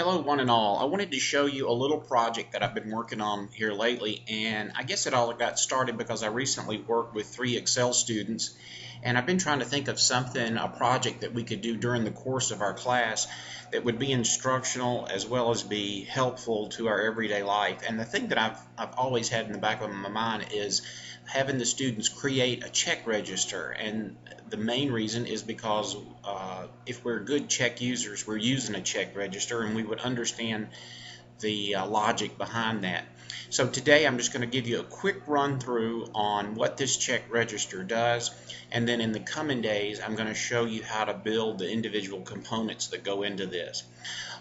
Hello, one and all. I wanted to show you a little project that I've been working on here lately, and I guess it all got started because I recently worked with 3 Excel students, and I've been trying to think of something, a project that we could do during the course of our class that would be instructional as well as be helpful to our everyday life. And the thing that I've always had in the back of my mind is having the students create a check register, and the main reason is because if we're good check users, we're using a check register and we would understand the logic behind that. So today I'm just going to give you a quick run through on what this check register does, and then in the coming days I'm going to show you how to build the individual components that go into this.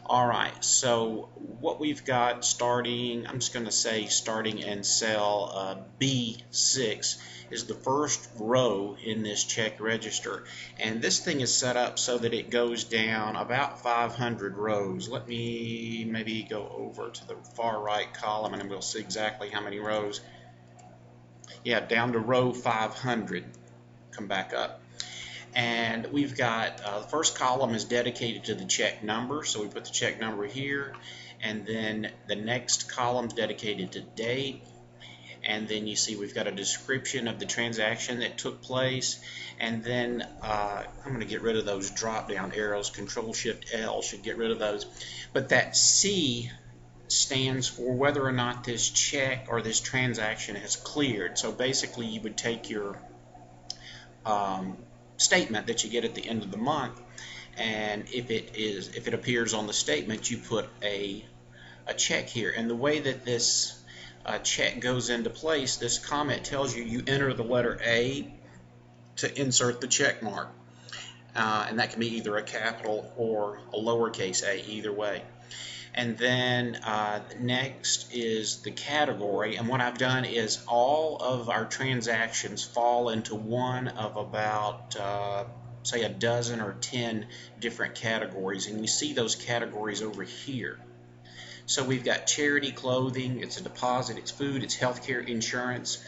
Alright, so what we've got starting, I'm just going to say starting in cell B6 is the first row in this check register, and this thing is set up so that it goes down about 500 rows. Let me maybe go over to the far right column and we'll see exactly how many rows. Yeah, down to row 500. Come back up. And we've got the first column is dedicated to the check number, so we put the check number here, and then the next column is dedicated to date, and then you see we've got a description of the transaction that took place, and then I'm going to get rid of those drop down arrows. Control Shift L should get rid of those, but that C stands for whether or not this check or this transaction has cleared. So basically you would take your statement that you get at the end of the month, and if it appears on the statement, you put a check here. And the way that this check goes into place, this comment tells you enter the letter A to insert the check mark, and that can be either a capital or a lowercase a, either way. And then next is the category, and what I've done is all of our transactions fall into one of about say a dozen or 10 different categories, and you see those categories over here. So we've got charity, clothing, it's a deposit, it's food, it's healthcare, insurance,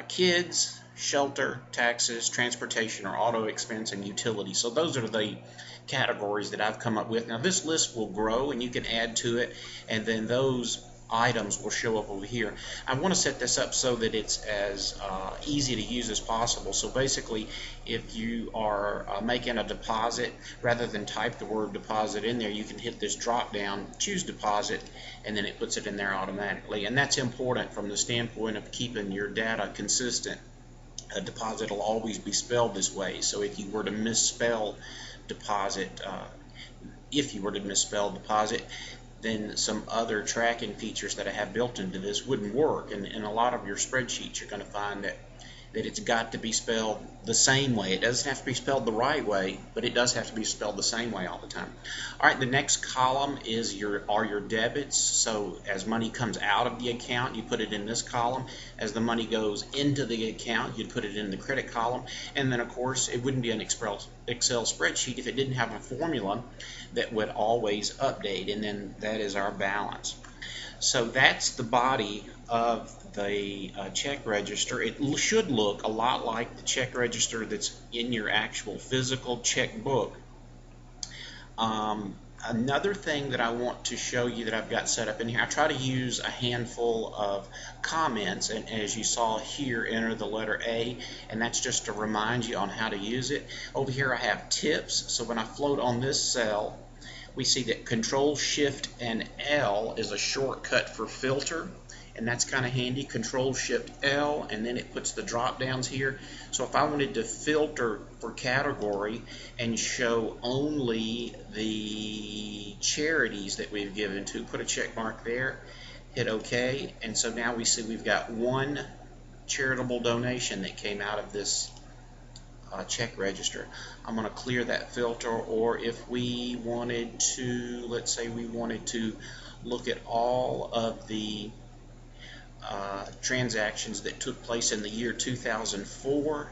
kids, shelter, taxes, transportation or auto expense, and utility. So those are the categories that I've come up with. Now this list will grow and you can add to it, and then those items will show up over here. I want to set this up so that it's as easy to use as possible. So basically, if you are making a deposit, rather than type the word deposit in there, you can hit this drop down, choose deposit, and then it puts it in there automatically. And that's important from the standpoint of keeping your data consistent. A deposit will always be spelled this way, so if you were to misspell deposit, then some other tracking features that I have built into this wouldn't work, and in a lot of your spreadsheets you're going to find that it's got to be spelled the same way. It doesn't have to be spelled the right way, but it does have to be spelled the same way all the time. Alright, the next column is your debits. So as money comes out of the account, you put it in this column. As the money goes into the account, you'd put it in the credit column. And then of course it wouldn't be an Excel spreadsheet if it didn't have a formula that would always update, and then that is our balance. So that's the body of the check register. It should look a lot like the check register that's in your actual physical checkbook. Another thing that I want to show you that I've got set up in here, I try to use a handful of comments, and as you saw here, enter the letter A, and that's just to remind you on how to use it. Over here I have tips, so when I float on this cell, we see that Control Shift and L is a shortcut for filter, and that's kind of handy. Control Shift L, and then it puts the drop downs here. So if I wanted to filter for category and show only the charities that we've given to, put a check mark there, hit OK, and so now we see we've got one charitable donation that came out of this check register. I'm going to clear that filter, or if we wanted to, let's say we wanted to look at all of the transactions that took place in the year 2004,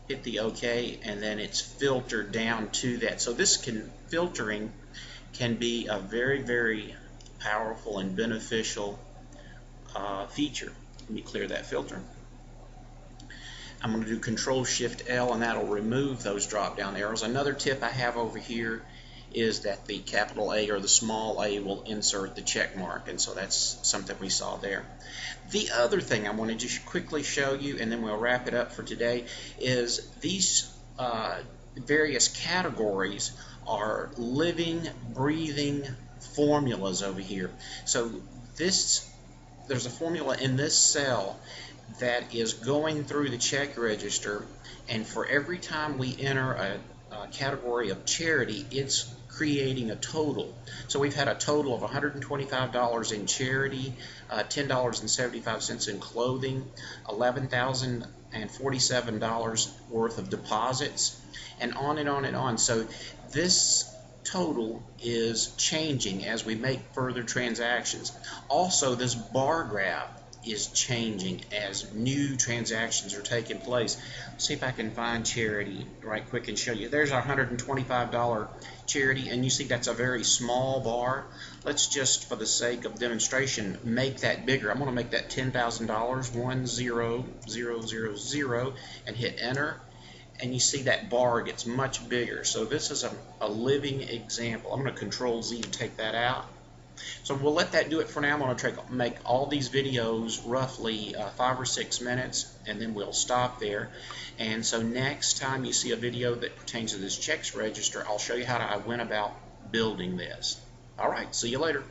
hit the OK, and then it's filtered down to that. So this filtering can be a very, very powerful and beneficial feature. Let me clear that filter. I'm going to do Control Shift L, and that'll remove those drop down arrows. Another tip I have over here is that the capital A or the small a will insert the check mark, and so that's something we saw there. The other thing I want to just quickly show you, and then we'll wrap it up for today, is these various categories are living, breathing formulas over here. So there's a formula in this cell that is going through the check register, and for every time we enter a category of charity, it's creating a total. So we've had a total of $125 in charity, $10.75 in clothing, $11,047 worth of deposits, and on and on and on. So this total is changing as we make further transactions. Also, this bar graph is changing as new transactions are taking place. Let's see if I can find charity right quick and show you. There's our $125 charity, and you see that's a very small bar. Let's just, for the sake of demonstration, make that bigger. I'm going to make that $10,000, 10000, and hit enter. And you see that bar gets much bigger. So this is a living example. I'm going to Control Z to take that out. So we'll let that do it for now. I'm going to make all these videos roughly 5 or 6 minutes, and then we'll stop there. And so next time you see a video that pertains to this checks register, I'll show you how I went about building this. All right, see you later.